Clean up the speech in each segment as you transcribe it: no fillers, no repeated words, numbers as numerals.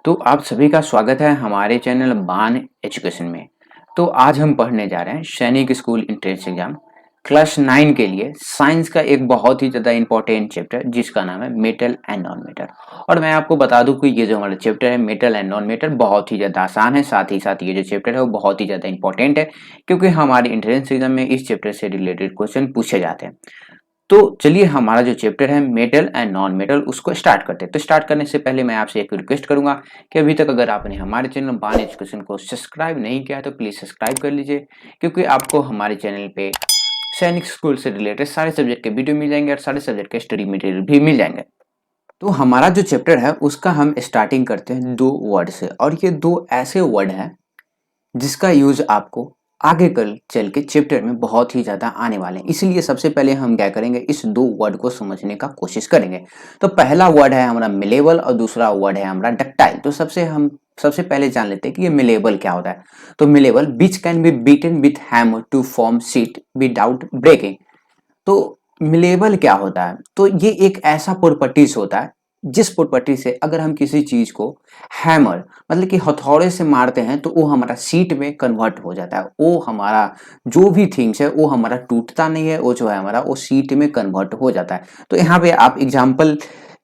तो आप सभी का स्वागत है हमारे चैनल बान एजुकेशन में। तो आज हम पढ़ने जा रहे हैं सैनिक स्कूल एंट्रेंस एग्जाम क्लास 9 के लिए साइंस का एक बहुत ही ज़्यादा इंपॉर्टेंट चैप्टर जिसका नाम है मेटल एंड नॉन मेटल। और मैं आपको बता दूं कि ये जो हमारा चैप्टर है मेटल एंड नॉन मेटल बहुत ही ज़्यादा आसान है, साथ ही साथ ये जो चैप्टर है वो बहुत ही ज़्यादा इंपॉर्टेंट है क्योंकि हमारे एंट्रेंस एग्जाम में इस चैप्टर से रिलेटेड क्वेश्चन पूछे जाते हैं। तो चलिए हमारा जो चैप्टर है मेटल एंड नॉन मेटल उसको स्टार्ट करते हैं। तो स्टार्ट करने से पहले मैं आपसे एक रिक्वेस्ट करूंगा कि अभी तक अगर आपने हमारे चैनल बान एजुकेशन को सब्सक्राइब नहीं किया है तो प्लीज सब्सक्राइब कर लीजिए, क्योंकि आपको हमारे चैनल पे सैनिक स्कूल से रिलेटेड सारे सब्जेक्ट के वीडियो मिल जाएंगे और सारे सब्जेक्ट के स्टडी मटेरियल भी मिल जाएंगे। तो हमारा जो चैप्टर है उसका हम स्टार्टिंग करते हैं दो वर्ड से, और ये दो ऐसे वर्ड हैं जिसका यूज आपको आगे कल चल के चैप्टर में बहुत ही ज्यादा आने वाले हैं। इसलिए सबसे पहले हम क्या करेंगे, इस दो वर्ड को समझने का कोशिश करेंगे। तो पहला वर्ड है हमारा मिलेबल और दूसरा वर्ड है हमारा डक्टाइल। तो सबसे पहले जान लेते हैं कि ये मिलेबल क्या होता है। तो malleable which can be beaten with hammer to form sheet without breaking. तो मिलेबल क्या होता है, तो ये एक ऐसा प्रॉपर्टीज होता है जिस प्रॉपर्टी से अगर हम किसी चीज को हैमर मतलब कि हथौड़े से मारते हैं तो वो हमारा शीट में कन्वर्ट हो जाता है। वो हमारा जो भी थिंग्स है वो हमारा टूटता नहीं है, वो जो है हमारा वो शीट में कन्वर्ट हो जाता है। तो यहाँ पे आप एग्जाम्पल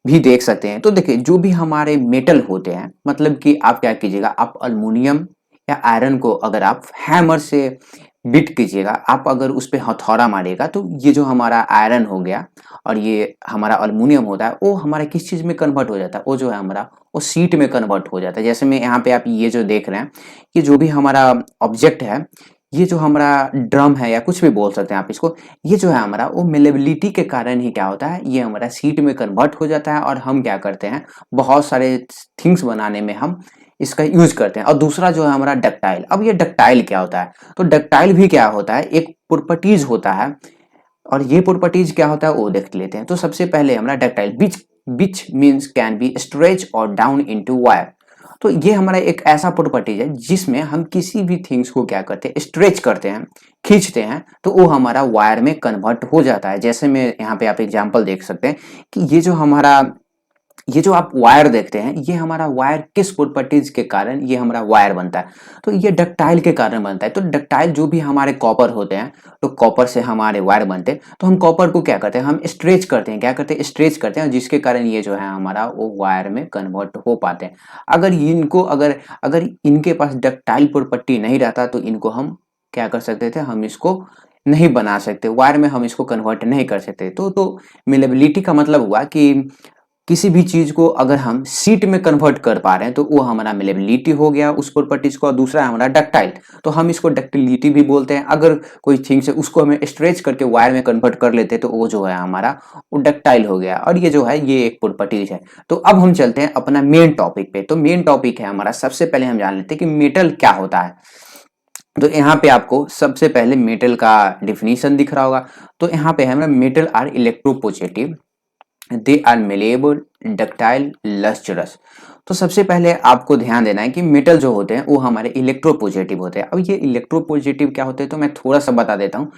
भी देख सकते हैं। तो देखिए जो भी हमारे मेटल होते हैं, मतलब कि आप क्या कीजिएगा, आप अल्मुनियम या आयरन को अगर आप हैमर से बीट कीजिएगा, आप अगर उस पे हथौड़ा मारिएगा तो ये जो हमारा आयरन हो गया और ये हमारा अल्मुनियम होता है वो हमारा किस चीज में कन्वर्ट हो जाता है, वो जो है हमारा वो शीट में कन्वर्ट हो जाता है। जैसे मैं यहाँ पे आप ये जो देख रहे हैं कि जो भी हमारा ऑब्जेक्ट है, ये जो हमारा ड्रम है या कुछ भी बोल सकते हैं आप इसको, ये जो है हमारा वो मेलेबिलिटी के कारण ही क्या होता है, ये हमारा शीट में कन्वर्ट हो जाता है और हम क्या करते हैं, बहुत सारे थिंग्स बनाने में हम इसका यूज करते हैं। और दूसरा जो है हमारा डक्टाइल। अब ये डक्टाइल क्या होता है, तो डक्टाइल भी क्या होता है, एक प्रॉपर्टीज होता है। और ये प्रॉपर्टीज क्या होता है वो देख लेते हैं। तो सबसे पहले हमारा ductile which means can be stretch और डाउन इनटू वायर। तो ये हमारा एक ऐसा प्रॉपर्टीज है जिसमें हम किसी भी थिंग्स को क्या करते हैं, स्ट्रेच करते हैं, खींचते हैं, तो वो हमारा वायर में कन्वर्ट हो जाता है। जैसे मैं यहाँ पे आप एग्जांपल देख सकते हैं कि ये जो आप वायर देखते हैं, ये हमारा वायर किस प्रॉपर्टीज के कारण ये हमारा वायर बनता है, तो ये डक्टाइल के कारण बनता है। तो डक्टाइल जो भी हमारे कॉपर होते हैं, तो कॉपर से हमारे वायर बनते हैं। तो हम कॉपर को क्या करते हैं, हम स्ट्रेच करते हैं, क्या करते हैं, स्ट्रेच करते हैं, जिसके कारण ये जो है हमारा वो वायर में कन्वर्ट हो पाते हैं। अगर अगर इनके पास डक्टाइल प्रॉपर्टी नहीं रहता तो इनको हम क्या कर सकते थे, हम इसको नहीं बना सकते, वायर में हम इसको कन्वर्ट नहीं कर सकते। तो मिलेबिलिटी का मतलब हुआ कि किसी भी चीज को अगर हम शीट में कन्वर्ट कर पा रहे हैं तो वो हमारा मिलेबिलिटी हो गया उस प्रॉपर्टीज को। और दूसरा है हमारा डक्टाइल, तो हम इसको डक्टिलिटी भी बोलते हैं। अगर कोई थिंग्स है उसको हमें स्ट्रेच करके वायर में कन्वर्ट कर लेते हैं तो वो जो है हमारा वो डक्टाइल हो गया। और ये जो है ये एक प्रॉपर्टीज है। तो अब हम चलते हैं अपना मेन टॉपिक पे। तो मेन टॉपिक है हमारा, सबसे पहले हम जान लेते हैं कि मेटल क्या होता है। तो यहाँ पे आपको सबसे पहले मेटल का डिफिनीशन दिख रहा होगा। तो यहाँ पे है हमारा metal are electropositive, they are malleable, ductile, lustrous. तो सबसे पहले आपको ध्यान देना है कि मेटल जो होते हैं वो हमारे इलेक्ट्रोपॉजिटिव होते हैं। अब ये इलेक्ट्रोपॉजिटिव क्या होते हैं तो मैं थोड़ा सा बता देता हूँ,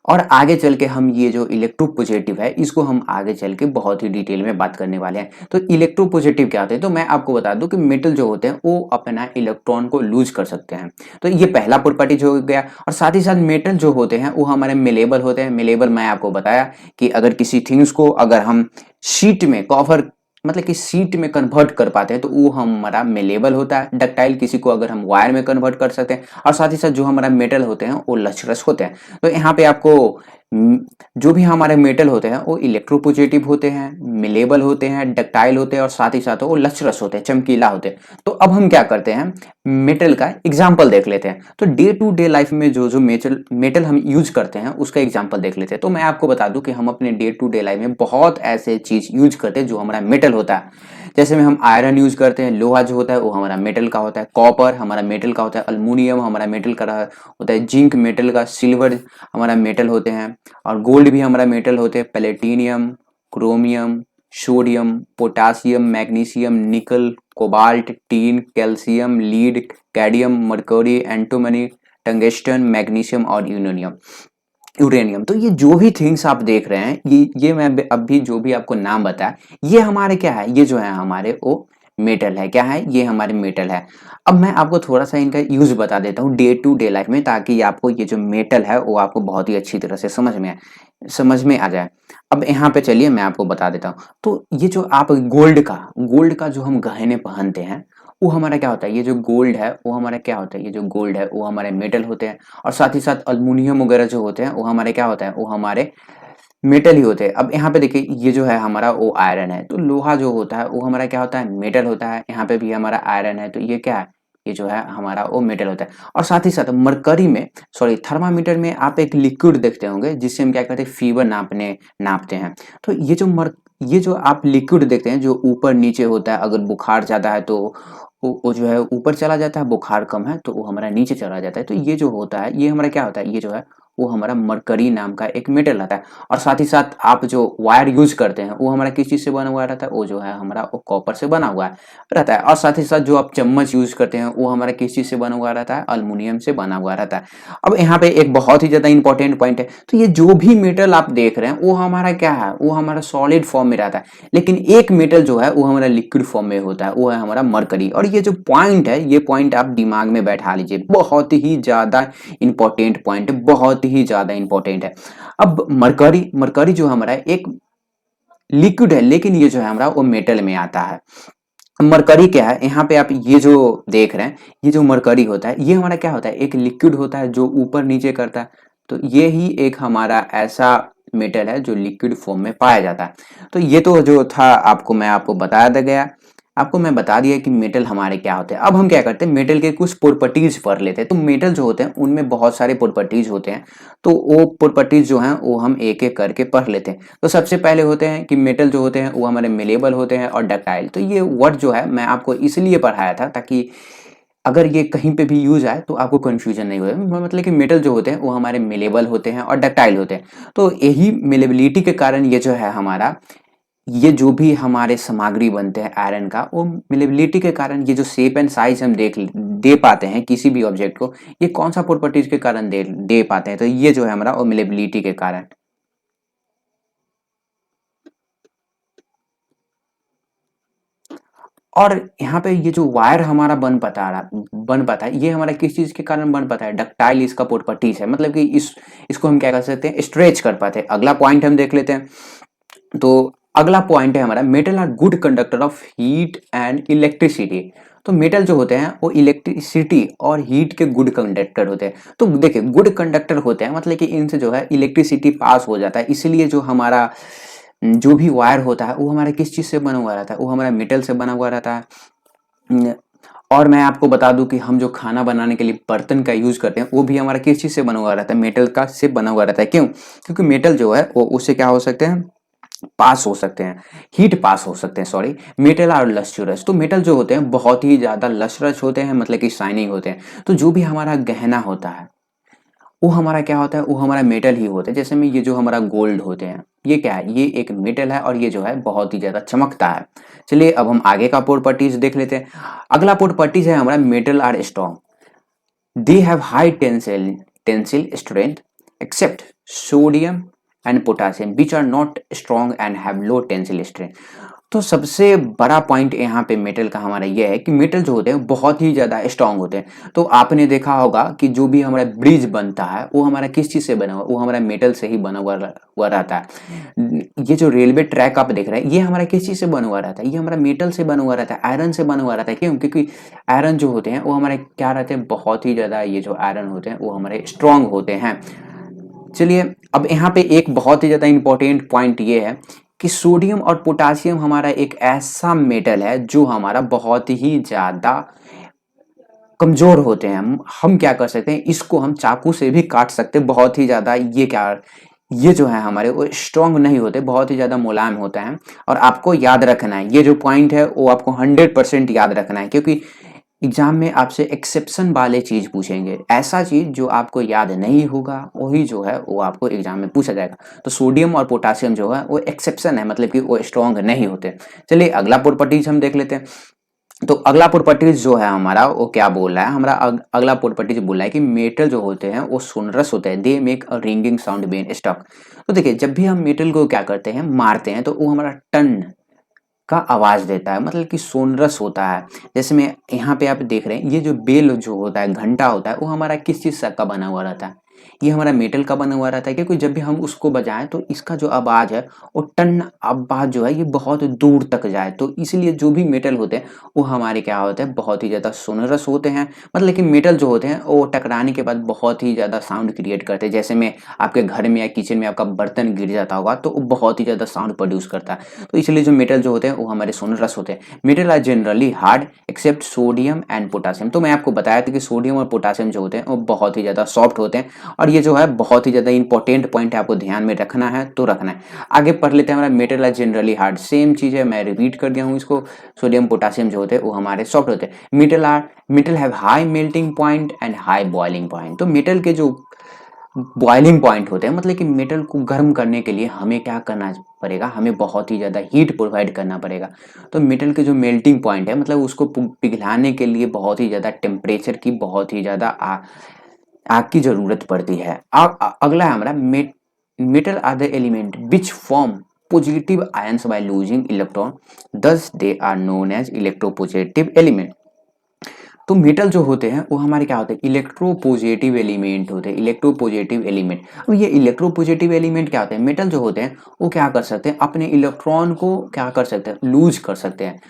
और आगे चल के हम ये जो इलेक्ट्रोपॉजिटिव है इसको हम आगे चल के बहुत ही डिटेल में बात करने वाले हैं। तो इलेक्ट्रोपॉजिटिव क्या होते हैं, तो मैं आपको बता दूं कि मेटल जो होते हैं वो अपना इलेक्ट्रॉन को लूज कर सकते हैं। तो ये पहला प्रॉपर्टी जो हो गया। और साथ ही साथ मेटल जो होते हैं वो हमारे मेलेबल होते हैं। मेलेबल मैं आपको बताया कि अगर किसी थिंग्स को अगर हम शीट में कवर मतलब कि सीट में कन्वर्ट कर पाते हैं तो वो हमारा मेलेबल होता है। डक्टाइल किसी को अगर हम वायर में कन्वर्ट कर सकते हैं। और साथ ही साथ जो हमारा मेटल होते हैं वो लचरस होते हैं। तो यहाँ पे आपको जो भी हमारे मेटल होते हैं वो इलेक्ट्रोपॉजिटिव होते हैं, मेलेबल होते हैं, डक्टाइल होते हैं और साथ ही साथ वो लचरस होते हैं, चमकीला होते हैं। तो अब हम क्या करते हैं, मेटल का एग्जाम्पल देख लेते हैं। तो डे टू डे लाइफ में जो जो मेटल हम यूज करते हैं उसका एग्जाम्पल देख लेते हैं। तो मैं आपको बता दूं कि हम अपने डे टू डे लाइफ में बहुत ऐसे चीज यूज करते हैं जो हमारा मेटल होता है। जैसे में हम आयरन यूज करते हैं, लोहा जो होता है वो हमारा मेटल का होता है, कॉपर हमारा मेटल का होता है, अल्मुनियम हमारा मेटल का होता है, जिंक मेटल का, सिल्वर हमारा मेटल होते हैं, और गोल्ड भी हमारा मेटल होते हैं, platinum, chromium, sodium, potassium, magnesium, nickel, cobalt, tin, calcium, lead, cadmium, mercury, antimony, tungsten, magnesium और यूरेनियम। तो ये जो भी थिंग्स आप देख रहे हैं, ये मैं अभी जो भी आपको नाम बताया, ये हमारे क्या है, ये जो है हमारे वो मेटल है। क्या है? ये हमारे मेटल है। अब मैं आपको थोड़ा-सा इनका यूज़ बता देता हूँ डे टू डे लाइफ में, ताकि आपको ये जो मेटल है वो आपको बहुत ही अच्छी तरह से समझ में आ जाए। अब यहाँ पे चलिए मैं आपको बता देता हूँ। तो ये जो आप गोल्ड का जो हम गहने पहनते हैं, वो हमारा क्या होता है? ये जो गोल्ड है वो हमारा क्या होता है? ये जो गोल्ड है वो हमारे मेटल होते हैं, और साथ ही साथ एल्युमिनियम वगैरह जो होते हैं वो हमारे क्या होता है? वो हमारे मेटल ही होते हैं। अब यहाँ पे देखिए ये जो है हमारा वो आयरन है, तो लोहा जो होता है वो हमारा क्या होता है? मेटल होता है। यहाँ पे भी हमारा आयरन है, तो ये क्या है? ये जो है हमारा वो मेटल होता है। और साथ ही साथ मरकरी में, सॉरी, थर्मामीटर में आप एक लिक्विड देखते होंगे जिससे हम क्या करते हैं? फीवर नापते हैं। तो ये जो आप लिक्विड देखते हैं जो ऊपर नीचे होता है, अगर बुखार ज़्यादा है तो वो जो है ऊपर चला जाता है, बुखार कम है तो वो हमारा नीचे चला जाता है। तो ये जो होता है ये हमारा क्या होता है? ये जो है वो हमारा मरकरी नाम का एक मेटल आता है। और साथ ही साथ आप जो वायर यूज़ करते हैं वो हमारा किस चीज़ से बना हुआ रहता है? वो जो है हमारा वो कॉपर से बना हुआ रहता है। और साथ ही साथ जो आप चम्मच यूज़ करते हैं वो हमारा किस चीज़ से बना हुआ रहता है? एल्युमिनियम से बना हुआ रहता है। अब यहाँ पे एक बहुत ही ज़्यादा इंपॉर्टेंट पॉइंट है, तो ये जो भी मेटल आप देख रहे हैं वो हमारा क्या है? वो हमारा सॉलिड फॉर्म में रहता है। लेकिन एक मेटल जो है वो हमारा लिक्विड फॉर्म में होता है, वो है हमारा मरकरी। और ये जो पॉइंट है ये पॉइंट आप दिमाग में बैठा लीजिए, बहुत ही ज़्यादा इंपॉर्टेंट पॉइंट है, बहुत ही ज़्यादा इंपॉर्टेंट है। अब मरकरी मरकरी जो हमारा एक लिक्विड है, लेकिन ये जो है हमारा वो मेटल में आता है। मरकरी क्या है? यहाँ पे आप ये जो देख रहे हैं, ये जो मरकरी होता है ये हमारा क्या होता है? एक लिक्विड होता है जो ऊपर नीचे करता है। तो ये ही एक हमारा ऐसा मेटल है जो लिक्विड फॉर्म में पाया जाता है। तो ये तो जो था आपको बता दिया गया। आपको मैं बता दिया कि मेटल हमारे क्या होते हैं। अब हम क्या करते हैं? मेटल के कुछ प्रॉपर्टीज पढ़ लेते हैं। तो मेटल जो होते हैं उनमें बहुत सारे प्रॉपर्टीज होते हैं। तो वो प्रॉपर्टीज जो हैं वो हम एक एक करके पढ़ लेते हैं। तो सबसे पहले होते हैं कि मेटल जो होते हैं वो हमारे मेलेबल होते हैं और डक्टाइल। तो ये वर्ड जो है मैं आपको इसलिए पढ़ाया था ताकि अगर ये कहीं पे भी यूज आए तो आपको कंफ्यूजन नहीं होए। मतलब कि मेटल जो होते हैं वो हमारे मेलेबल होते हैं और डक्टाइल होते हैं। तो यही मेलेबिलिटी के कारण ये जो है हमारा, ये जो भी हमारे सामग्री बनते हैं आयरन का, वो मेलेबिलिटी के कारण ये जो शेप एंड साइज हम दे पाते हैं किसी भी ऑब्जेक्ट को, ये कौन सा प्रॉपर्टीज के कारण दे पाते हैं? तो ये जो है हमारा वो मेलेबिलिटी के कारण। और यहाँ पे ये जो वायर हमारा बन पाता है, ये हमारा किस चीज के कारण बन पाता है? डक्टाइल इसका प्रॉपर्टीज है, मतलब कि इसको हम क्या कर सकते हैं? स्ट्रेच कर पाते हैं। अगला पॉइंट हम देख लेते हैं। तो अगला पॉइंट है हमारा, metal are good conductor of heat and electricity. तो मेटल जो होते हैं वो इलेक्ट्रिसिटी और हीट के गुड कंडक्टर होते हैं। तो देखिए गुड कंडक्टर होते हैं मतलब कि इनसे जो है इलेक्ट्रिसिटी पास हो जाता है, इसलिए जो हमारा जो भी वायर होता है वो हमारा किस चीज से बना हुआ रहता है? वो हमारा मेटल से बना हुआ रहता है। न- और मैं आपको बता दूं कि हम जो खाना बनाने के लिए बर्तन का यूज करते हैं वो भी हमारा किस चीज से बना हुआ रहता है? मेटल का से बना हुआ रहता है। क्यों? क्योंकि मेटल जो है वो उससे क्या हो सकते हैं? पास हो सकते हैं, हीट पास हो सकते हैं, सॉरी। मेटल और लस्ट्रस, तो मेटल जो होते हैं बहुत ही ज्यादा लस्ट्रस होते हैं, मतलब कि शाइनिंग होते हैं। तो जो भी हमारा गहना होता है वो हमारा क्या होता है? वो हमारा मेटल ही होता है। जैसे में ये जो हमारा गोल्ड होते हैं ये क्या है? ये एक मेटल है और ये जो है बहुत ही ज्यादा चमकता है। चलिए अब हम आगे का प्रॉपर्टीज देख लेते हैं। अगला प्रॉपर्टीज है हमारा, metal are strong, they have high tensile strength except sodium and potassium which are not strong and have low tensile strength। तो सबसे बड़ा पॉइंट यहाँ पे मेटल का हमारा ये है कि मेटल जो होते हैं बहुत ही ज़्यादा स्ट्रांग होते हैं। तो आपने देखा होगा कि जो भी हमारा ब्रिज बनता है वो हमारा किस चीज़ से बना हुआ? वो हमारा मेटल से ही बना हुआ रहता है। ये जो रेलवे ट्रैक आप देख रहे हैं ये हमारा किस चीज़ से बना हुआ रहता है? ये हमारा मेटल से बना हुआ रहता है, आयरन से बना हुआ रहता है। क्यों? क्योंकि आयरन जो होते हैं वो हमारे क्या रहते हैं? बहुत ही ज़्यादा, ये जो आयरन होते हैं वो हमारे स्ट्रांग होते हैं। चलिए अब यहाँ पे एक बहुत ही ज़्यादा इंपॉर्टेंट पॉइंट ये है कि सोडियम और पोटासियम हमारा एक ऐसा मेटल है जो हमारा बहुत ही ज़्यादा कमज़ोर होते हैं। हम क्या कर सकते हैं? इसको हम चाकू से भी काट सकते हैं, बहुत ही ज़्यादा ये जो है हमारे वो स्ट्रांग नहीं होते, बहुत ही ज़्यादा मुलायम होते हैं। और आपको याद रखना है ये जो पॉइंट है वो आपको 100% याद रखना है, क्योंकि एग्जाम में आपसे एक्सेप्शन वाले चीज पूछेंगे। ऐसा चीज जो आपको याद नहीं होगा वही जो है वो आपको एग्जाम में पूछा जाएगा। तो सोडियम और पोटासियम जो है वो एक्सेप्शन है, मतलब कि वो स्ट्रांग नहीं होते। चलिए अगला प्रॉपर्टीज हम देख लेते हैं। तो अगला प्रॉपर्टीज जो है हमारा वो क्या बोल रहा है? हमारा अगला प्रॉपर्टीज बोल रहा है कि मेटल जो होते हैं वो सोनरस होते हैं, they make a ringing sound when struck. तो देखिए जब भी हम मेटल को क्या करते हैं? मारते हैं, तो वो हमारा टन का आवाज़ देता है, मतलब कि सोनरस होता है। जैसे मैं यहाँ पे आप देख रहे हैं, ये जो बेल जो होता है, घंटा होता है, वो हमारा किस चीज़ का बना हुआ रहता है? ये हमारा मेटल का बना हुआ रहता है, क्योंकि जब भी हम उसको बजाएँ तो इसका जो आवाज़ है वो टन आवाज़ जो है ये बहुत दूर तक जाए। तो इसलिए जो भी मेटल होते हैं वो हमारे क्या होते हैं, बहुत ही ज़्यादा सोनरस होते हैं। मतलब कि मेटल जो होते हैं वो टकराने के बाद बहुत ही ज़्यादा साउंड क्रिएट करते हैं। जैसे में आपके घर में या किचन में आपका बर्तन गिर जाता होगा तो वो बहुत ही ज़्यादा साउंड प्रोड्यूस करता है। तो इसलिए जो मेटल जो होते हैं वो हमारे सोनरस होते हैं। Metal are generally hard except sodium and potassium. तो मैं आपको बताया था कि सोडियम और पोटासियम जो होते हैं वो बहुत ही ज़्यादा सॉफ्ट होते हैं, और ये जो है बहुत ही ज़्यादा इंपॉर्टेंट पॉइंट है, आपको ध्यान में रखना है तो रखना है। आगे पढ़ लेते हैं, हमारा metal are generally hard, same चीज़ है, मैं रिपीट कर दिया हूँ इसको। सोडियम पोटासियम जो होते हैं वो हमारे सॉफ्ट होते हैं। Metal have high melting point and high boiling point. तो मेटल के जो बॉइलिंग पॉइंट होते हैं, मतलब कि मेटल को गर्म करने के लिए हमें क्या करना पड़ेगा, हमें बहुत ही ज़्यादा हीट प्रोवाइड करना पड़ेगा। तो मेटल के जो मेल्टिंग पॉइंट है, मतलब उसको पिघलाने के लिए बहुत ही ज़्यादा टेम्परेचर की, बहुत ही ज़्यादा आग की ज़रूरत पड़ती है। अगला है हमारा metal are the element which form positive ions by losing electron, thus they are known as electropositive element. तो मेटल जो होते हैं वो हमारे क्या होते हैं, इलेक्ट्रोपॉजिटिव एलिमेंट होते हैं, इलेक्ट्रोपॉजिटिव एलिमेंट। अब ये इलेक्ट्रोपॉजिटिव एलिमेंट क्या होते हैं, मेटल जो होते हैं वो क्या कर सकते हैं, अपने इलेक्ट्रॉन को क्या कर सकते हैं, लूज कर सकते हैं।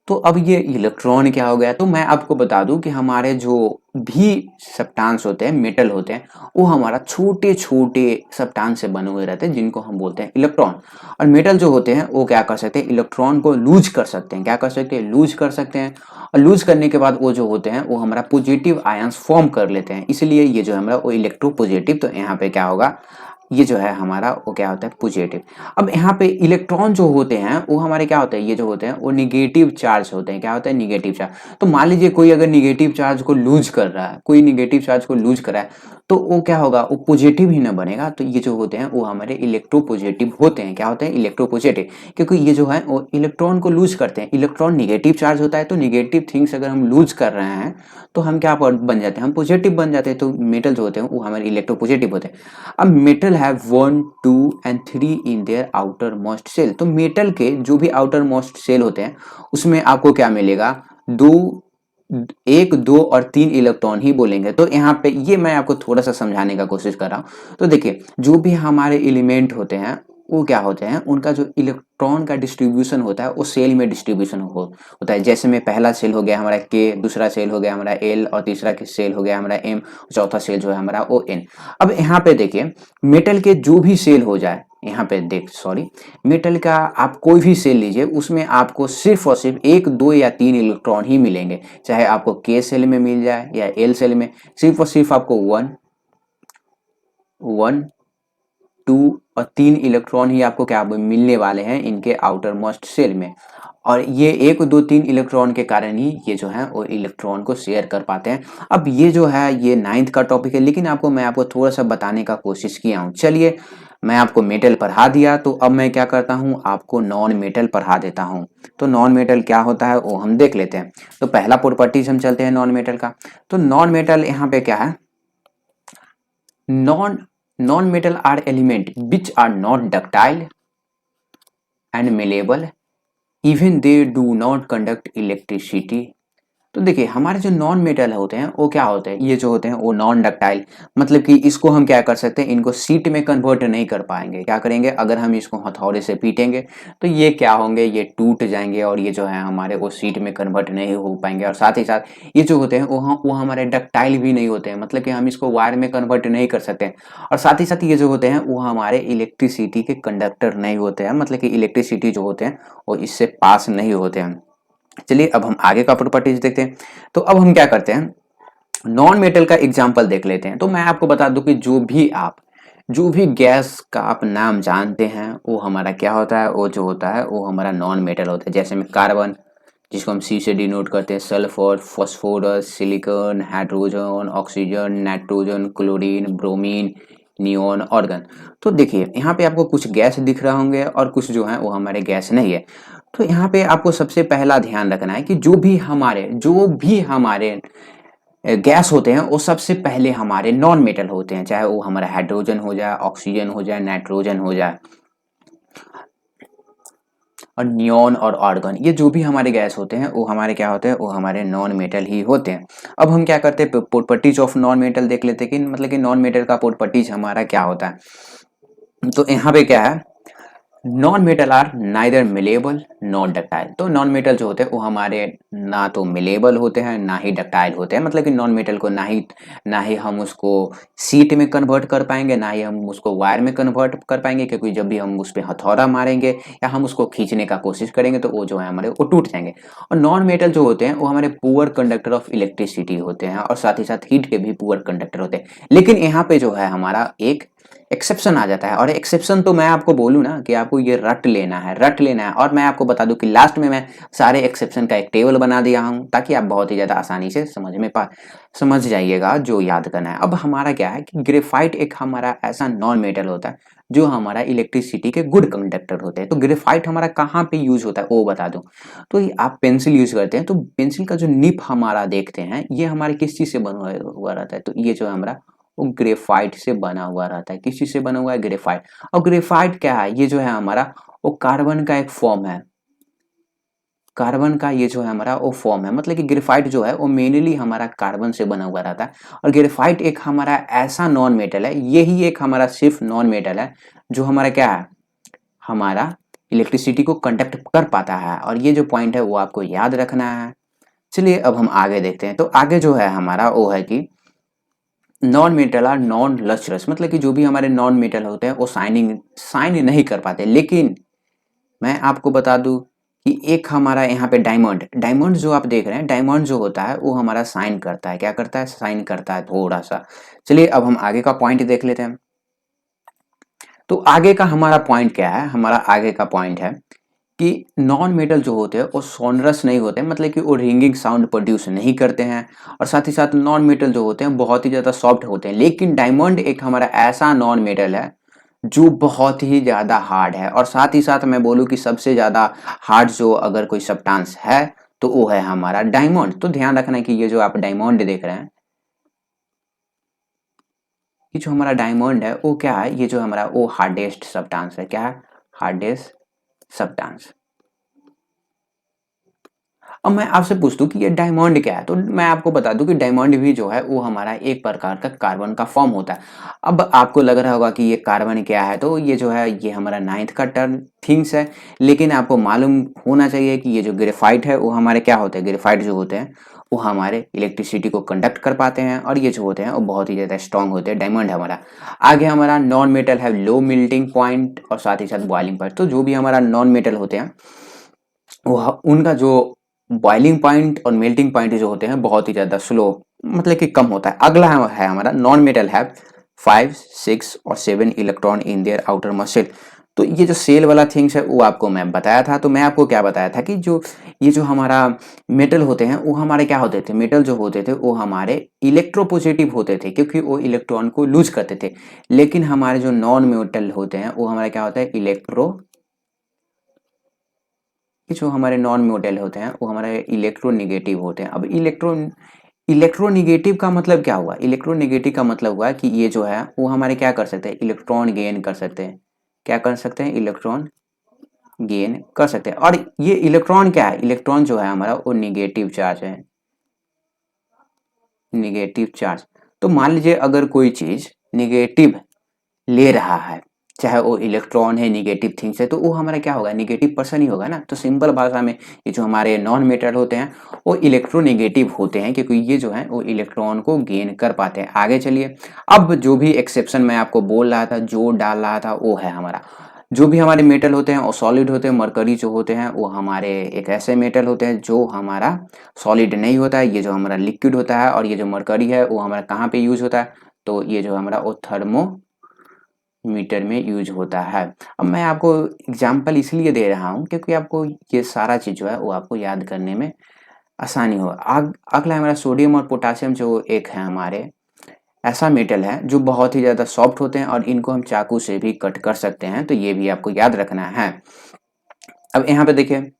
तो अब ये इलेक्ट्रॉन क्या हो गया, तो मैं आपको बता दूं कि हमारे जो भी सब्सटेंस होते हैं, मेटल होते हैं, वो हमारा छोटे छोटे सब्सटेंस से बने हुए रहते हैं, जिनको हम बोलते हैं इलेक्ट्रॉन। और मेटल जो होते हैं वो क्या कर सकते हैं, इलेक्ट्रॉन को लूज कर सकते हैं। क्या कर सकते हैं, लूज कर सकते हैं। और लूज करने के बाद वो जो होते हैं वो हमारा पॉजिटिव आयंस फॉर्म कर लेते हैं, इसलिए ये जो हमारा वो इलेक्ट्रोपॉजिटिव। तो यहाँ पे क्या होगा, ये जो है हमारा वो क्या होता है, पॉजिटिव। अब यहाँ पे इलेक्ट्रॉन जो होते हैं वो हमारे क्या होते हैं, ये जो होते हैं वो निगेटिव चार्ज होते हैं। क्या होता है, निगेटिव चार्ज। तो मान लीजिए कोई अगर निगेटिव चार्ज को लूज कर रहा है, कोई निगेटिव चार्ज को लूज कर रहा है, तो वो क्या होगा, वो पॉजिटिव ही ना बनेगा। तो ये जो होते हैं वो हमारे इलेक्ट्रोपॉजिटिव होते हैं। क्या होते हैं, इलेक्ट्रोपॉजिटिव, क्योंकि ये जो है वो इलेक्ट्रॉन को लूज करते हैं। इलेक्ट्रॉन निगेटिव चार्ज होता है, तो निगेटिव थिंग्स अगर हम लूज कर रहे हैं तो हम क्या बन जाते हैं, हम पॉजिटिव बन जाते हैं। तो मेटल जो होते हैं वो हमारे इलेक्ट्रोपॉजिटिव होते हैं। अब metal have 1, 2 and 3 in their outermost shell. तो मेटल के जो भी आउटर मोस्ट सेल होते हैं उसमें आपको क्या मिलेगा, दो, एक, दो और तीन इलेक्ट्रॉन ही बोलेंगे। तो यहाँ पे ये मैं आपको थोड़ा सा समझाने का कोशिश कर रहा हूँ। तो देखिए, जो भी हमारे एलिमेंट होते हैं वो क्या होते हैं, उनका जो इलेक्ट्रॉन का डिस्ट्रीब्यूशन होता है वो सेल में डिस्ट्रीब्यूशन होता है। जैसे में पहला सेल हो गया हमारा के, दूसरा सेल हो गया हमारा एल, और तीसरा सेल हो गया हमारा एम, चौथा सेल जो है हमारा ओ एन। अब यहाँ पे देखिए, मेटल के जो भी सेल हो जाए, यहाँ पे मेटल का आप कोई भी सेल लीजिए, उसमें आपको सिर्फ और सिर्फ एक, दो या तीन इलेक्ट्रॉन ही मिलेंगे। चाहे आपको के सेल में मिल जाए या एल सेल में, सिर्फ और सिर्फ आपको 1, 2 और 3 इलेक्ट्रॉन ही आपको क्या मिलने वाले हैं इनके आउटर मोस्ट सेल में। और ये 1, 2, 3 इलेक्ट्रॉन के कारण ही ये जो है वो इलेक्ट्रॉन को शेयर कर पाते हैं। अब ये जो है ये 9th का टॉपिक है, लेकिन मैं आपको थोड़ा सा बताने का कोशिश किया हूँ। चलिए, मैं आपको मेटल पढ़ा दिया, तो अब मैं क्या करता हूँ, आपको नॉन मेटल पढ़ा देता हूँ। तो नॉन मेटल क्या होता है वो हम देख लेते हैं। तो पहला प्रॉपर्टीज हम चलते हैं नॉन मेटल का। तो नॉन मेटल यहाँ पे क्या है, non-metal are element which are not ductile and malleable, even they do not conduct electricity। तो देखिए, हमारे जो नॉन मेटल होते हैं वो क्या होते हैं, ये जो होते हैं वो नॉन डक्टाइल, मतलब कि इसको हम क्या कर सकते हैं, इनको सीट में कन्वर्ट नहीं कर पाएंगे। क्या करेंगे, अगर हम इसको हथौड़े से पीटेंगे तो ये क्या होंगे, ये टूट जाएंगे, और ये जो है हमारे वो सीट में कन्वर्ट नहीं हो पाएंगे। और साथ ही साथ ये जो होते हैं वो हमारे डक्टाइल भी नहीं होते हैं, मतलब कि हम इसको वायर में कन्वर्ट नहीं कर सकते। और साथ ही साथ ये जो होते हैं वो हमारे इलेक्ट्रिसिटी के कंडक्टर नहीं होते हैं, मतलब कि इलेक्ट्रिसिटी जो होते हैं वो इससे पास नहीं होते हैं। चलिए, अब हम आगे का प्रॉपर्टीज देखते हैं। तो अब हम क्या करते हैं, नॉन मेटल का एग्जांपल देख लेते हैं। तो मैं आपको बता दूं कि जो भी गैस का आप नाम जानते हैं वो हमारा क्या होता है, वो जो होता है वो हमारा नॉन मेटल होता है। जैसे में कार्बन, जिसको हम सी से डिनोट करते हैं, sulphur, phosphorus, silicon, hydrogen, oxygen, nitrogen, chlorine, bromine, neon, organ. तो देखिए, यहाँ पे आपको कुछ गैस दिख रहे होंगे और कुछ जो है वो हमारे गैस नहीं है। तो यहाँ पे आपको सबसे पहला ध्यान रखना है कि जो भी हमारे गैस होते हैं वो सबसे पहले हमारे नॉन मेटल होते हैं, चाहे वो हमारा हाइड्रोजन हो जाए, ऑक्सीजन हो जाए, नाइट्रोजन हो जाए। और नियॉन और आर्गन, ये जो भी हमारे गैस होते हैं वो हमारे क्या होते हैं, वो हमारे नॉन मेटल ही होते हैं। अब हम क्या करते हैं, प्रॉपर्टीज ऑफ नॉन मेटल देख लेते हैं कि मतलब कि नॉन मेटल का प्रॉपर्टीज हमारा क्या होता है। तो यहाँ पे क्या है, non metal are neither malleable not ductile. तो नॉन मेटल जो होते हैं वो हमारे ना तो मिलेबल होते हैं ना ही डक्टाइल होते हैं, मतलब कि नॉन मेटल को ना ही हम उसको सीट में कन्वर्ट कर पाएंगे, ना ही हम उसको वायर में कन्वर्ट कर पाएंगे, क्योंकि जब भी हम उस पर हथौड़ा मारेंगे या हम उसको खींचने का कोशिश करेंगे तो वो जो है हमारे वो टूट जाएंगे। और नॉन मेटल जो होते हैं वो हमारे पुअर कंडक्टर ऑफ इलेक्ट्रिसिटी होते हैं और साथ ही साथ हीट के भी पुअर कंडक्टर होते हैं। लेकिन यहाँ पे जो है हमारा एक एक्सेप्शन आ जाता है, और एक्सेप्शन तो मैं आपको बोलूँ ना कि आपको ये रट लेना है, रट लेना है। और मैं आपको बता दूं कि लास्ट में मैं सारे एक्सेप्शन का एक टेबल बना दिया हूँ ताकि आप बहुत ही ज़्यादा आसानी से समझ जाइएगा जो याद करना है। अब हमारा क्या है कि ग्रेफाइट एक हमारा ऐसा नॉन मेटल होता है जो हमारा इलेक्ट्रिसिटी के गुड कंडक्टर होते हैं। तो ग्रेफाइट हमारा कहाँ पे यूज होता है वो बता दूं। तो आप पेंसिल यूज करते हैं तो पेंसिल का जो निप हमारा देखते हैं ये हमारे किस चीज से बना हुआ रहता है, तो ये जो है हमारा वो ग्रेफाइट से बना हुआ रहता है। किस चीज से बना हुआ है, ग्रेफाइट। और ग्रेफाइट क्या है, ये जो है हमारा वो कार्बन का एक फॉर्म है, कार्बन का ये जो है हमारा वो फॉर्म है। मतलब कि ग्रेफाइट जो है वो मेनली हमारा कार्बन से बना हुआ रहता है। और ग्रेफाइट एक हमारा ऐसा नॉन मेटल है, यही एक हमारा सिर्फ नॉन मेटल है जो हमारा क्या है, हमारा इलेक्ट्रिसिटी को कंडक्ट कर पाता है। और ये जो पॉइंट है वो आपको याद रखना है। चलिए अब हम आगे देखते हैं। तो आगे जो है हमारा वो है कि non metal are non lustrous, मतलब कि जो भी हमारे नॉन मेटल होते हैं वो साइन नहीं कर पाते। लेकिन मैं आपको बता दूं कि एक हमारा यहाँ पे डायमंड डायमंड जो आप देख रहे हैं, डायमंड जो होता है वो हमारा साइन करता है। क्या करता है, साइन करता है थोड़ा सा। चलिए अब हम आगे का पॉइंट देख लेते हैं। तो आगे का हमारा पॉइंट क्या है, हमारा आगे का पॉइंट है कि नॉन मेटल जो होते हैं वो सोनरस नहीं होते, मतलब कि वो रिंगिंग साउंड प्रोड्यूस नहीं करते हैं। और साथ ही साथ नॉन मेटल जो होते हैं बहुत ही ज़्यादा सॉफ्ट होते हैं। लेकिन डायमंड एक हमारा ऐसा नॉन मेटल है जो बहुत ही ज़्यादा हार्ड है। और साथ ही साथ मैं बोलूँ कि सबसे ज़्यादा हार्ड जो अगर कोई सब्सटेंस है तो वो है हमारा डायमंड। तो ध्यान रखना कि ये जो आप डायमंड देख रहे हैं, ये जो हमारा डायमंड है वो क्या है, ये जो हमारा वो हार्डेस्ट सब्सटेंस है। क्या है, हार्डेस्ट सब्सटेंस। अब मैं आपसे पूछता हूँ कि ये डायमंड क्या है, तो मैं आपको बता दूं कि डायमंड भी जो है वो हमारा एक प्रकार का कार्बन का फॉर्म होता है। अब आपको लग रहा होगा कि ये कार्बन क्या है, तो ये जो है ये हमारा नाइन्थ का टर्म थिंग्स है। लेकिन आपको मालूम होना चाहिए कि ये जो ग्रेफाइट है वो हमारे क्या होते हैं, ग्रेफाइट जो होते हैं वो हमारे इलेक्ट्रिसिटी को कंडक्ट कर पाते हैं। और ये जो होते हैं वो बहुत ही ज़्यादा स्ट्रॉन्ग होते हैं। डायमंड हमारा आगे हमारा नॉन मेटल है लो मेल्टिंग पॉइंट और साथ ही साथ बॉइलिंग पॉइंट। तो जो भी हमारा नॉन मेटल होते हैं वो उनका जो बॉइलिंग पॉइंट और मेल्टिंग पॉइंट जो होते हैं बहुत ही ज़्यादा स्लो, मतलब कि कम होता है। अगला है हमारा नॉन मेटल है 5, 6 और 7 electron in their outer muscle. तो ये जो सेल वाला थिंग्स है वो आपको मैं बताया था। तो मैं आपको क्या बताया था कि जो ये जो हमारा मेटल होते हैं वो हमारे क्या होते थे, मेटल जो होते थे वो हमारे इलेक्ट्रोपॉजिटिव होते थे क्योंकि वो इलेक्ट्रॉन को लूज करते थे। लेकिन हमारे जो नॉन मेटल होते हैं वो हमारे क्या होता है, कि जो हमारे नॉन मेटल होते हैं वो हमारे इलेक्ट्रोनेगेटिव होते हैं। अब इलेक्ट्रोनेगेटिव का मतलब क्या हुआ, इलेक्ट्रोनेगेटिव का मतलब हुआ कि ये जो है वो हमारे क्या कर सकते हैं, इलेक्ट्रॉन गेन कर सकते हैं। क्या कर सकते हैं, इलेक्ट्रॉन गेन कर सकते हैं। और ये इलेक्ट्रॉन क्या है, इलेक्ट्रॉन जो है हमारा वो निगेटिव चार्ज है, निगेटिव चार्ज। तो मान लीजिए अगर कोई चीज निगेटिव ले रहा है, चाहे वो इलेक्ट्रॉन है, निगेटिव थिंग्स है, तो वो हमारा क्या होगा, निगेटिव पर्सन ही होगा ना। तो सिंपल भाषा में ये जो हमारे नॉन मेटल होते हैं वो इलेक्ट्रोनेगेटिव होते हैं क्योंकि ये जो है वो इलेक्ट्रॉन को गेन कर पाते हैं। आगे चलिए, अब जो भी एक्सेप्शन मैं आपको बोल रहा था, जो डाल रहा था, वो है हमारा जो भी हमारे मेटल होते हैं वो सॉलिड होते हैं। मरकरी जो होते हैं वो हमारे एक ऐसे मेटल होते हैं जो हमारा सॉलिड नहीं होता है, ये जो हमारा लिक्विड होता है। और ये जो मरकरी है वो हमारा कहाँ पे यूज होता है, तो ये जो हमारा वो थर्मो मीटर में यूज होता है। अब मैं आपको एग्जाम्पल इसलिए दे रहा हूँ क्योंकि आपको ये सारा चीज जो है वो आपको याद करने में आसानी हो। अगला हमारा सोडियम और पोटासियम जो एक है हमारे ऐसा मेटल है जो बहुत ही ज्यादा सॉफ्ट होते हैं और इनको हम चाकू से भी कट कर सकते हैं। तो ये भी आपको याद रखना है। अब यहाँ पे देखिए,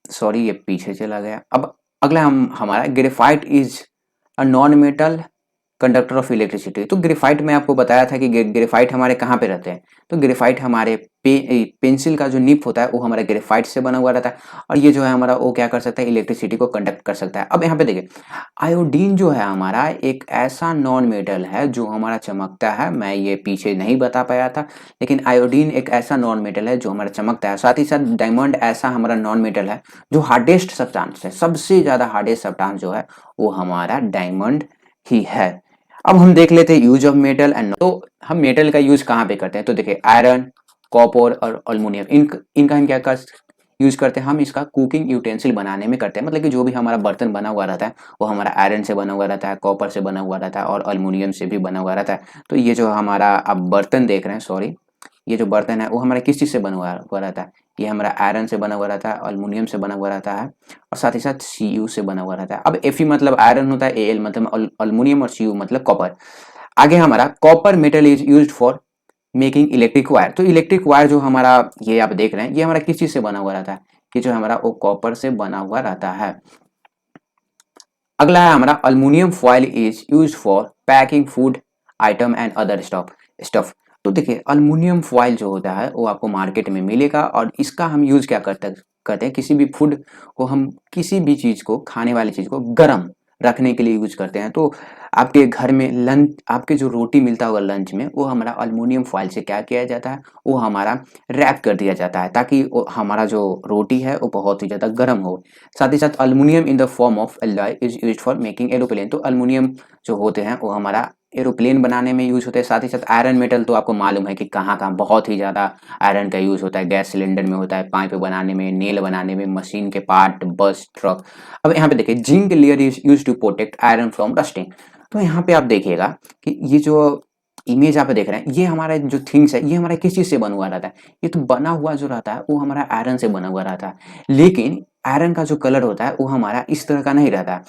सॉरी ये पीछे चला गया। अब अगला हमारा graphite is a non metal conductor of electricity. तो ग्रेफाइट में आपको बताया था कि ग्रेफाइट हमारे कहाँ पे रहते हैं, तो ग्रेफाइट हमारे पेंसिल का जो निप होता है वो हमारा ग्रेफाइट से बना हुआ रहता है, और ये जो है हमारा वो क्या कर सकता है, इलेक्ट्रिसिटी को कंडक्ट कर सकता है। अब यहाँ पे देखिए, आयोडीन जो है हमारा एक ऐसा नॉन मेटल है जो हमारा चमकता है, मैं ये पीछे नहीं बता पाया था, लेकिन आयोडीन एक ऐसा नॉन मेटल है जो हमारा चमकता है। साथ ही साथ डायमंड ऐसा हमारा नॉन मेटल है जो हार्डेस्ट सब्सटेंस है, सबसे ज्यादा हार्डेस्ट सब्सटेंस जो है वो हमारा डायमंड ही है। अब हम देख लेते हैं यूज ऑफ मेटल एंड, तो हम मेटल का यूज कहाँ पे करते हैं, तो देखिए आयरन, कॉपर और अल्मुनियम, इनका हम क्या कर यूज करते हैं, हम इसका कुकिंग यूटेंसिल बनाने में करते हैं। मतलब कि जो भी हमारा बर्तन बना हुआ रहता है वो हमारा आयरन से बना हुआ रहता है, कॉपर से बना हुआ रहता है और अल्मुनियम से भी बना हुआ रहता है। तो ये जो हमारा आप बर्तन देख रहे हैं, सॉरी, ये जो बर्तन है वो हमारा किस चीज से बना हुआ रहता है, ये हमारा आयरन से बना हुआ रहता है, अल्मुनियम से बना हुआ रहता है और साथ ही साथ Cu से बना हुआ रहता है। अब Fe मतलब आयरन होता है, Al मतलब अल्मुनियम और Cu मतलब कॉपर। आगे हमारा copper metal is used for making electric wire. तो इलेक्ट्रिक वायर जो हमारा ये आप देख रहे हैं ये हमारा किस चीज से बना हुआ रहता है, कि जो हमारा वो कॉपर से बना हुआ रहता है। अगला है हमारा aluminium foil is used for packing food item and other stuff. तो देखिए अल्मुनियम फॉयल जो होता है वो आपको मार्केट में मिलेगा, और इसका हम यूज क्या करते हैं, किसी भी फूड को, हम किसी भी चीज को, खाने वाली चीज को गर्म रखने के लिए यूज करते हैं। तो आपके घर में लंच, आपके जो रोटी मिलता होगा लंच में, वो हमारा अल्मुनियम फॉयल से क्या किया जाता है, वो हमारा रैप कर दिया जाता है, ताकि हमारा जो रोटी है वो बहुत ही ज्यादा गर्म हो। साथ ही साथ aluminium in the form of alloy is used for making aeroplane. तो अल्मुनियम जो होते हैं वो हमारा एरोप्लेन बनाने में यूज होते हैं। साथ ही साथ आयरन मेटल तो आपको मालूम है कि कहाँ कहाँ बहुत ही ज्यादा आयरन का यूज होता है, गैस सिलेंडर में होता है, पाइप बनाने में, नेल बनाने में, मशीन के पार्ट, बस, ट्रक। अब यहाँ पे देखिए zinc layer is use to protect iron from rusting. तो यहाँ पे आप देखिएगा कि ये जो इमेज आप देख रहे हैं, ये हमारा जो थिंग्स है ये हमारा किस चीज से बना हुआ रहता है, ये तो बना हुआ जो रहता है वो हमारा आयरन से बना हुआ रहता है। लेकिन आयरन का जो कलर होता है वो हमारा इस तरह का नहीं रहता है।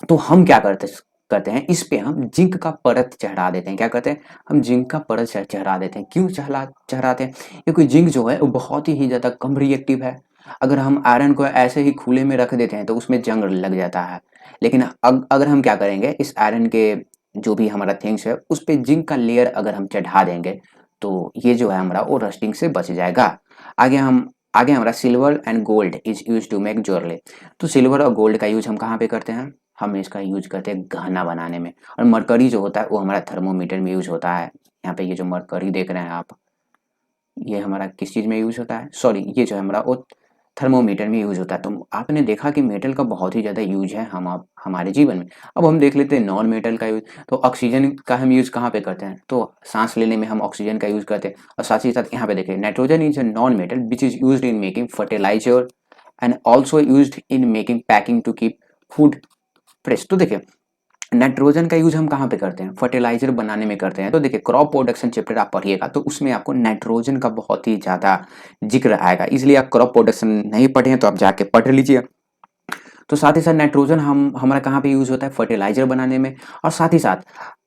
तो हम क्या करते हैं, इस पे हम जिंक का परत चढ़ा देते हैं। क्या करते हैं, हम जिंक का परत चढ़ा देते हैं। क्यों चढ़ाते हैं, क्योंकि जिंक जो है वो बहुत ही ज्यादा कम रिएक्टिव है। अगर हम आयरन को ऐसे ही खुले में रख देते हैं तो उसमें जंग लग जाता है। लेकिन अगर हम क्या करेंगे, इस आयरन के जो भी हमारा थिंग्स है उस पे जिंक का लेयर अगर हम चढ़ा देंगे तो ये जो है हमारा वो रस्टिंग से बच जाएगा। आगे हम आगे हमारा silver and gold is use to make jewellery. तो सिल्वर और गोल्ड का यूज हम कहाँ पे करते हैं, हम इसका यूज करते हैं गहना बनाने में। और मरकरी जो होता है वो हमारा थर्मोमीटर में यूज होता है। यहाँ पे ये जो मरकरी देख रहे हैं आप, ये हमारा किस चीज में यूज होता है, सॉरी, ये जो है हमारा वो थर्मोमीटर में यूज होता है। तो आपने देखा कि मेटल का बहुत ही ज्यादा यूज है हमारे जीवन में। अब हम देख लेते हैं नॉन मेटल का यूज। तो ऑक्सीजन का हम यूज कहाँ पे करते हैं, तो सांस लेने में हम ऑक्सीजन का यूज करते हैं। और साथ ही साथ यहाँ पे देखिए nitrogen is a non metal which is used in making fertiliser and also used in making packing to keep food fresh. तो देखिए नाइट्रोजन का यूज हम कहाँ पे करते हैं, फर्टिलाइजर बनाने में करते हैं। तो देखिए क्रॉप प्रोडक्शन चैप्टर आप पढ़िएगा तो उसमें आपको नाइट्रोजन का बहुत ही ज्यादा जिक्र आएगा, इसलिए आप क्रॉप प्रोडक्शन नहीं पढ़े हैं तो आप जाके पढ़ लीजिए। तो साथ ही साथ नाइट्रोजन हमारा कहाँ पे यूज होता है, फर्टिलाइजर बनाने में। और साथ ही साथ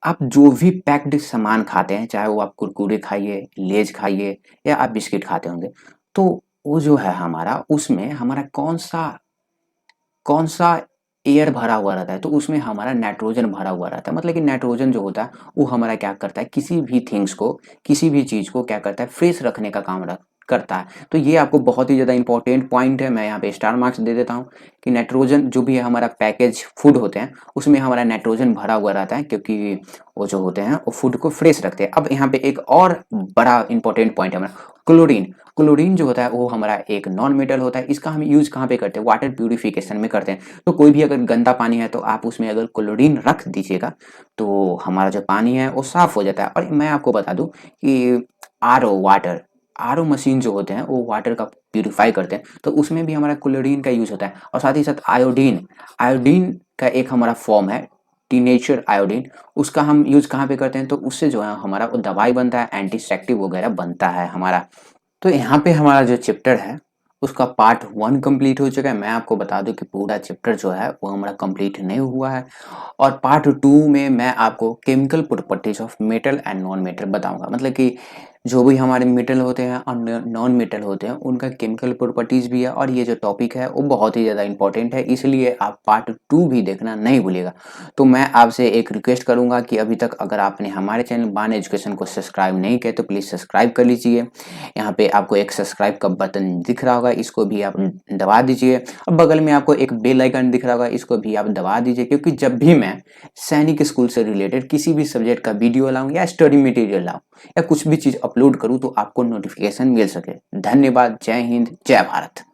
आप जो भी पैक्ड सामान खाते हैं, चाहे वो आप कुरकुरे खाइए, लेज खाइए या आप बिस्किट खाते होंगे, तो वो जो है हमारा उसमें हमारा कौन सा एयर भरा हुआ रहता है, तो उसमें हमारा नाइट्रोजन भरा हुआ रहता है। मतलब कि नाइट्रोजन जो होता है वो हमारा क्या करता है, किसी भी थिंग्स को, किसी भी चीज को क्या करता है, फ्रेश रखने का काम करता है। तो ये आपको बहुत ही ज्यादा इंपॉर्टेंट पॉइंट है, मैं यहाँ पे स्टार मार्क्स दे देता हूँ कि नाइट्रोजन जो भी है हमारा पैकेज फूड होते हैं उसमें हमारा नाइट्रोजन भरा हुआ रहता है, क्योंकि वो जो होते हैं वो फूड को फ्रेश रखते हैं। अब यहाँ पे एक और बड़ा इंपॉर्टेंट पॉइंट है हमारा क्लोरीन। क्लोरीन जो होता है वो हमारा एक नॉन मेटल होता है। इसका हम यूज कहाँ पे करते हैं, वाटर प्यूरिफिकेशन में करते हैं। तो कोई भी अगर गंदा पानी है तो आप उसमें अगर क्लोरीन रख दीजिएगा तो हमारा जो पानी है वो साफ हो जाता है। और मैं आपको बता दूं कि आर ओ मशीन जो होते हैं वो वाटर का प्यूरिफाई करते हैं, तो उसमें भी हमारा क्लोरीन का यूज होता है। और साथ ही साथ आयोडीन, आयोडीन का एक हमारा फॉर्म है टीनेचर आयोडीन, उसका हम यूज कहाँ पे करते हैं, तो उससे जो है हमारा वो दवाई बनता है, एंटीसेप्टिक वगैरह बनता है हमारा। तो यहाँ पे हमारा जो चैप्टर है उसका पार्ट 1 कंप्लीट हो चुका है। मैं आपको बता दूं कि पूरा चैप्टर जो है वो हमारा कंप्लीट नहीं हुआ है, और पार्ट 2 में मैं आपको chemical properties of metal and non metal बताऊंगा। मतलब कि जो भी हमारे मेटल होते हैं और नॉन मेटल होते हैं उनका केमिकल प्रॉपर्टीज़ भी है, और ये जो टॉपिक है वो बहुत ही ज़्यादा इंपॉर्टेंट है, इसलिए आप पार्ट 2 भी देखना नहीं भूलिएगा। तो मैं आपसे एक रिक्वेस्ट करूँगा कि अभी तक अगर आपने हमारे चैनल बान एजुकेशन को सब्सक्राइब नहीं किया तो प्लीज़ सब्सक्राइब कर लीजिए। यहाँ पे आपको एक सब्सक्राइब का बटन दिख रहा होगा, इसको भी आप दबा दीजिए, और बगल में आपको एक बेल आइकन दिख रहा होगा, इसको भी आप दबा दीजिए, क्योंकि जब भी मैं सैनिक स्कूल से रिलेटेड किसी भी सब्जेक्ट का वीडियो लाऊं या स्टडी मटेरियल लाऊं या कुछ भी चीज़ अपलोड करूं तो आपको नोटिफिकेशन मिल सके। धन्यवाद। जय हिंद, जय भारत।